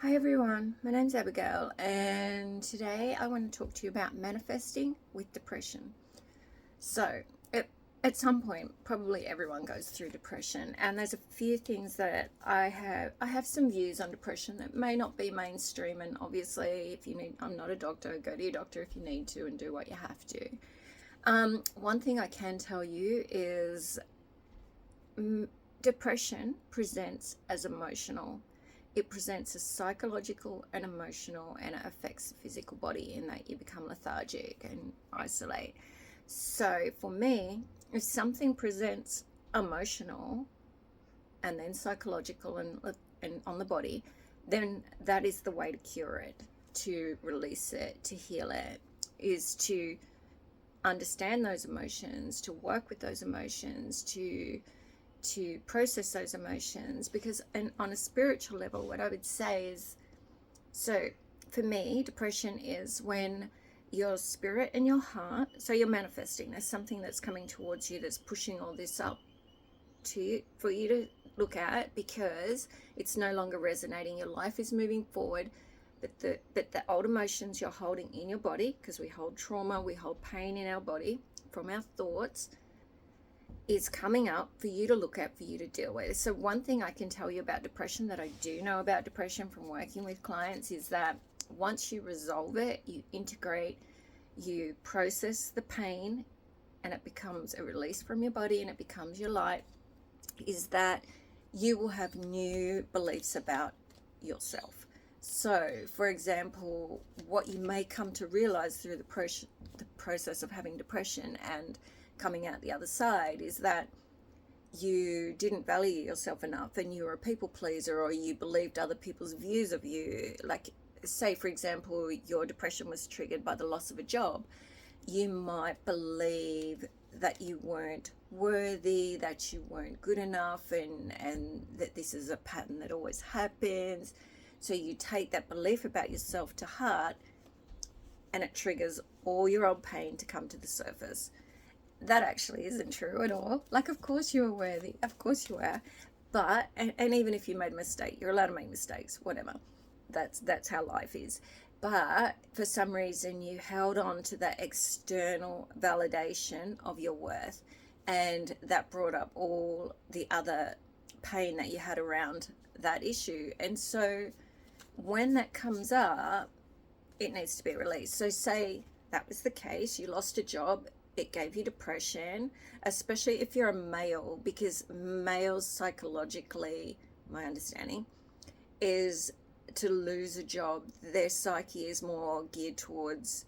Hi everyone, my name's Abigail and today I want to talk to you about manifesting with depression. So, at some point, probably everyone goes through depression, and there's a few things that I have some views on depression that may not be mainstream, and obviously if you need, I'm not a doctor, go to your doctor if you need to and do what you have to. One thing I can tell you is depression presents as emotional. It presents as psychological and emotional, and it affects the physical body in that you become lethargic and isolate. So for me, if something presents emotional and then psychological and on the body, then that is the way to cure it, to release it, to heal it, is to understand those emotions, to work with those emotions, to process those emotions. Because and on a spiritual level, what I would say is, so for me, depression is when your spirit and your heart, so you're manifesting, there's something that's coming towards you that's pushing all this up to you for you to look at, because it's no longer resonating, your life is moving forward, but the old emotions you're holding in your body, because we hold trauma, we hold pain in our body from our thoughts, is coming up for you to look at, for you to deal with. So one thing I can tell you about depression, that I do know about depression from working with clients, is that once you resolve it, you integrate, you process the pain, and it becomes a release from your body and it becomes your light, is that you will have new beliefs about yourself. So for example, what you may come to realize through the process of having depression and coming out the other side is that you didn't value yourself enough, and you were a people pleaser, or you believed other people's views of you. Like, say for example, your depression was triggered by the loss of a job. You might believe that you weren't worthy, that you weren't good enough, and that this is a pattern that always happens. So you take that belief about yourself to heart, and it triggers all your old pain to come to the surface. That actually isn't true at all. Like, of course you are worthy, of course you are, but and even if you made a mistake, you're allowed to make mistakes, whatever. That's how life is. But for some reason you held on to that external validation of your worth, and that brought up all the other pain that you had around that issue. And so when that comes up, it needs to be released. So say that was the case, you lost a job, it gave you depression, especially if you're a male, because males psychologically, my understanding, is to lose a job, their psyche is more geared towards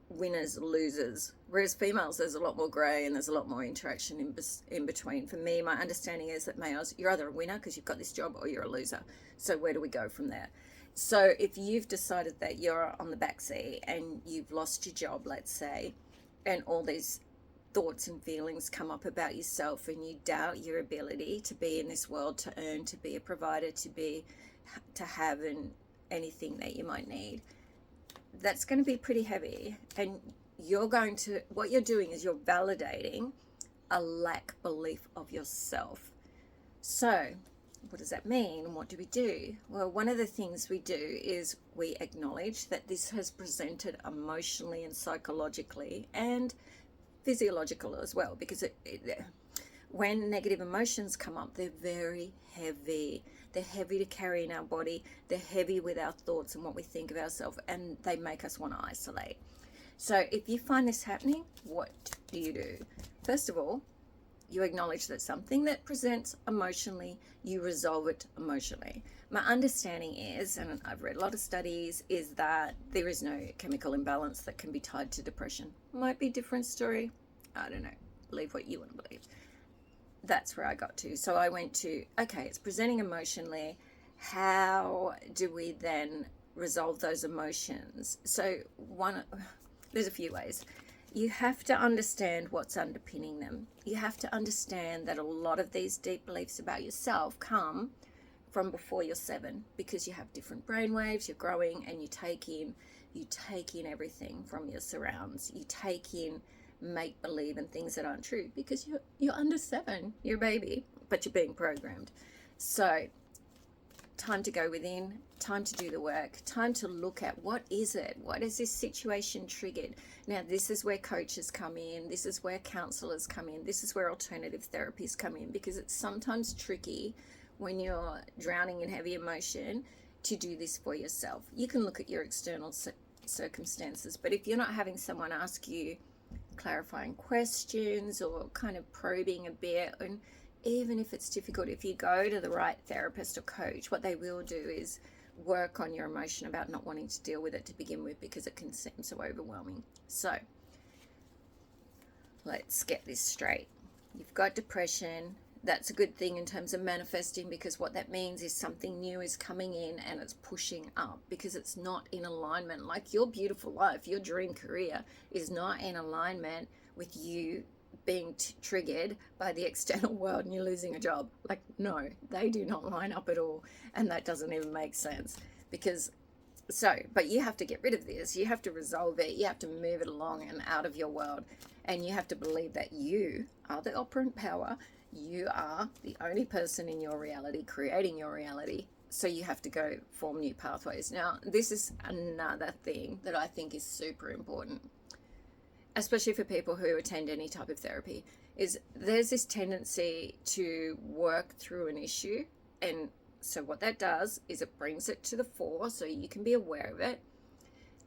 winners, losers, whereas females, there's a lot more grey and there's a lot more interaction in between. For me, my understanding is that males, you're either a winner because you've got this job, or you're a loser. So where do we go from there? So if you've decided that you're on the back seat and you've lost your job, let's say, and all these thoughts and feelings come up about yourself, and you doubt your ability to be in this world, to earn, to be a provider, to have anything that you might need, that's going to be pretty heavy. And what you're doing is you're validating a lack belief of yourself. So what does that mean? What do we do? Well, one of the things we do is we acknowledge that this has presented emotionally and psychologically and physiological as well, because when negative emotions come up, they're very heavy. They're heavy to carry in our body. They're heavy with our thoughts and what we think of ourselves, and they make us want to isolate. So if you find this happening, what do you do? First of all, you acknowledge that something that presents emotionally, you resolve it emotionally. My understanding is, and I've read a lot of studies, is that there is no chemical imbalance that can be tied to depression. Might be a different story. I don't know. Believe what you want to believe. That's where I got to. So I went to, okay, it's presenting emotionally. How do we then resolve those emotions? So there's a few ways. You have to understand what's underpinning them. You have to understand that a lot of these deep beliefs about yourself come from before you're 7, because you have different brain waves, you're growing, and you take in everything from your surrounds. You take in make believe and things that aren't true, because you're under 7, you're a baby, but you're being programmed. So time to go within, time to do the work, time to look at what is it? What is this situation triggered? Now, this is where coaches come in. This is where counselors come in. This is where alternative therapies come in, because it's sometimes tricky when you're drowning in heavy emotion to do this for yourself. You can look at your external circumstances, but if you're not having someone ask you clarifying questions or kind of probing a bit, and even if it's difficult, if you go to the right therapist or coach, what they will do is work on your emotion about not wanting to deal with it to begin with, because it can seem so overwhelming. So let's get this straight. You've got depression. That's a good thing in terms of manifesting, because what that means is something new is coming in and it's pushing up, because it's not in alignment. Like your beautiful life, your dream career is not in alignment with you being triggered by the external world and you're losing a job. Like, no, they do not line up at all. And that doesn't even make sense, because but you have to get rid of this. You have to resolve it. You have to move it along and out of your world. And you have to believe that you are the operant power. You are the only person in your reality creating your reality. So you have to go form new pathways. Now, this is another thing that I think is super important, especially for people who attend any type of therapy, is there's this tendency to work through an issue. And so what that does is it brings it to the fore so you can be aware of it.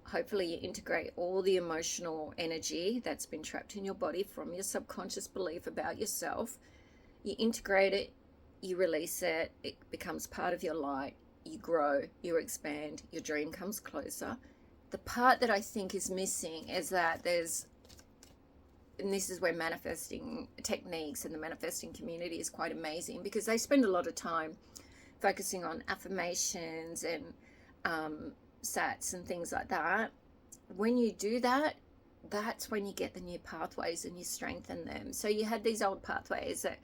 Hopefully you integrate all the emotional energy that's been trapped in your body from your subconscious belief about yourself. You integrate it, you release it, it becomes part of your light, you grow, you expand, your dream comes closer. The part that I think is missing is that and this is where manifesting techniques and the manifesting community is quite amazing, because they spend a lot of time focusing on affirmations and sats and things like that. When you do that, that's when you get the new pathways and you strengthen them. So you had these old pathways that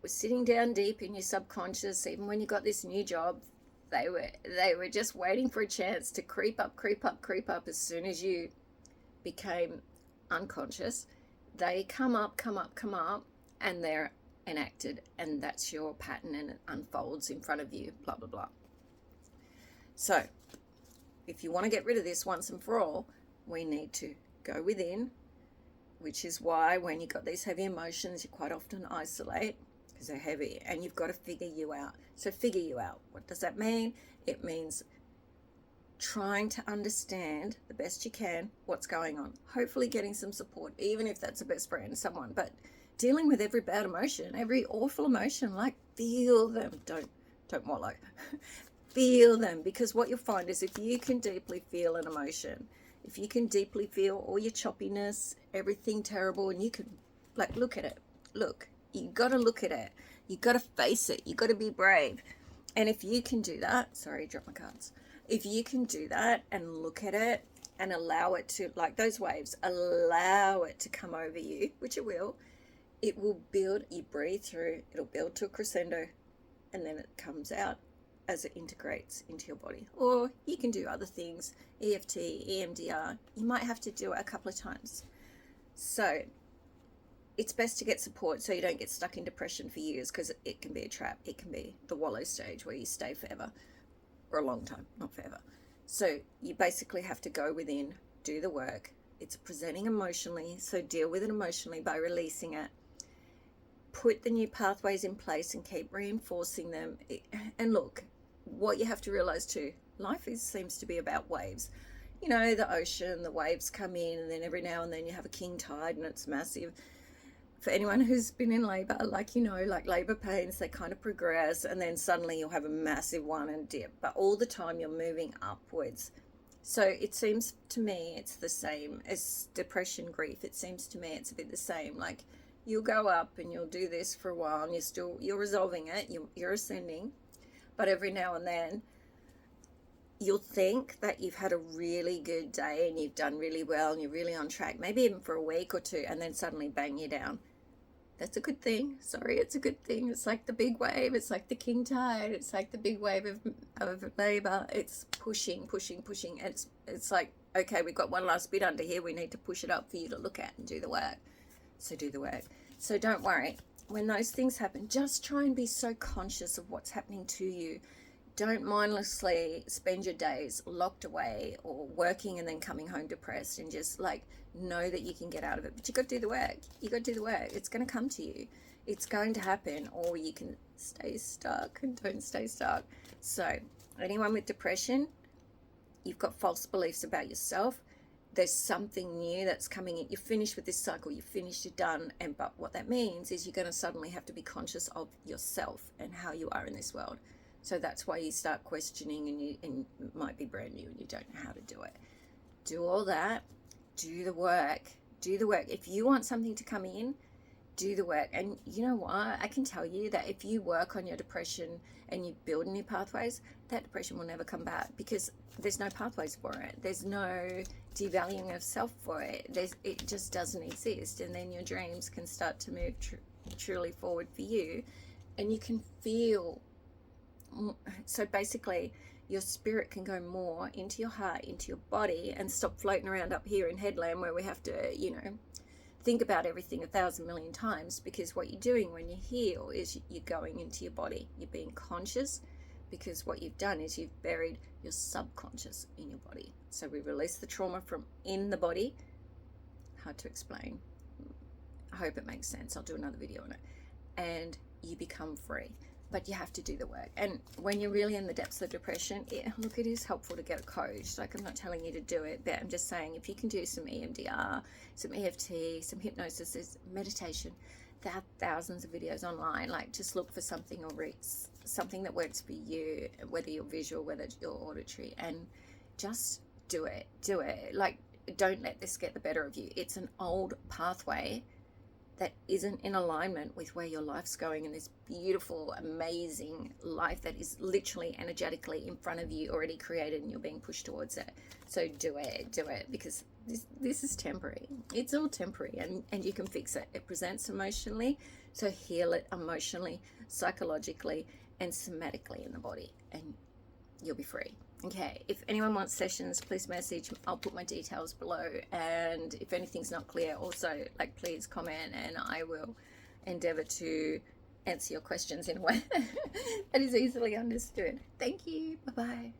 were sitting down deep in your subconscious. Even when you got this new job, they were just waiting for a chance to creep up as soon as you became unconscious. They come up, and they're enacted, and that's your pattern, and it unfolds in front of you, blah, blah, blah. So if you want to get rid of this once and for all, we need to go within, which is why when you've got these heavy emotions, you quite often isolate because they're heavy, and you've got to figure you out. So figure you out. What does that mean? It means trying to understand the best you can what's going on. Hopefully getting some support, even if that's a best friend, someone. But dealing with every bad emotion, every awful emotion, like feel them. Don't wallow. Feel them, because what you'll find is if you can deeply feel an emotion, if you can deeply feel all your choppiness, everything terrible, and you can look at it. Look, you got to look at it. You got to face it. You got to be brave. And if you can do that, sorry, drop my cards. If you can do that and look at it and allow it to, like those waves, allow it to come over you, which it will build, you breathe through, it'll build to a crescendo, and then it comes out as it integrates into your body. Or you can do other things, EFT, EMDR. You might have to do it a couple of times. So it's best to get support so you don't get stuck in depression for years, because it can be a trap. It can be the wallow stage where you stay forever, or a long time, not forever. So you basically have to go within, do the work. It's presenting emotionally, so deal with it emotionally by releasing it. Put the new pathways in place and keep reinforcing them. And look, what you have to realize too, life seems to be about waves. You know, the ocean, the waves come in, and then every now and then you have a king tide and it's massive. For anyone who's been in labor, like labor pains, they kind of progress, and then suddenly you'll have a massive one and dip. But all the time you're moving upwards. So it seems to me it's the same as depression, grief. It seems to me it's a bit the same. Like, you'll go up and you'll do this for a while, and you're resolving it, you're ascending. But every now and then you'll think that you've had a really good day and you've done really well and you're really on track, maybe even for a week or two, and then suddenly bang, you're down. That's a good thing. Sorry, it's a good thing. It's like the big wave. It's like the king tide. It's like the big wave of labor. It's pushing. It's like, okay, we've got one last bit under here. We need to push it up for you to look at and do the work. So do the work. So don't worry. When those things happen, just try and be so conscious of what's happening to you. don't mindlessly spend your days locked away or working and then coming home depressed, and just like know that you can get out of it. But you got to do the work. You got to do the work. It's going to come to you. It's going to happen. Or you can stay stuck and don't stay stuck. So anyone with depression, you've got false beliefs about yourself. There's something new that's coming in. You're finished with this cycle. You're finished, you're done. And but what that means is you're going to suddenly have to be conscious of yourself and how you are in this world. So that's why you start questioning, and you might be brand new and you don't know how to do it. Do all that. Do the work. Do the work. If you want something to come in, do the work. And you know what? I can tell you that if you work on your depression and you build new pathways, that depression will never come back, because there's no pathways for it. There's no devaluing of self for it. It just doesn't exist. And then your dreams can start to move truly forward for you, and you can feel. So basically, your spirit can go more into your heart, into your body, and stop floating around up here in headland where we have to, think about everything 1,000 million times. Because what you're doing when you heal is you're going into your body. You're being conscious, because what you've done is you've buried your subconscious in your body. So we release the trauma from in the body. Hard to explain. I hope it makes sense. I'll do another video on it. And you become free. But you have to do the work. And when you're really in the depths of depression, look, it is helpful to get a coach. Like, I'm not telling you to do it, but I'm just saying, if you can do some EMDR, some EFT, some hypnosis, there's meditation. There are thousands of videos online. Like, just look for something, or something that works for you, whether you're visual, whether you're auditory, and just do it. Do it. Like, don't let this get the better of you. It's an old pathway that isn't in alignment with where your life's going, and this beautiful, amazing life that is literally energetically in front of you, already created, and you're being pushed towards it. So do it, because this is temporary. It's all temporary, and you can fix it. It presents emotionally, so heal it emotionally, psychologically, and somatically in the body, and you'll be free. Okay, if anyone wants sessions, please message. I'll put my details below, and if anything's not clear, also, like, please comment, and I will endeavor to answer your questions in a way that is easily understood. Thank you. Bye-bye.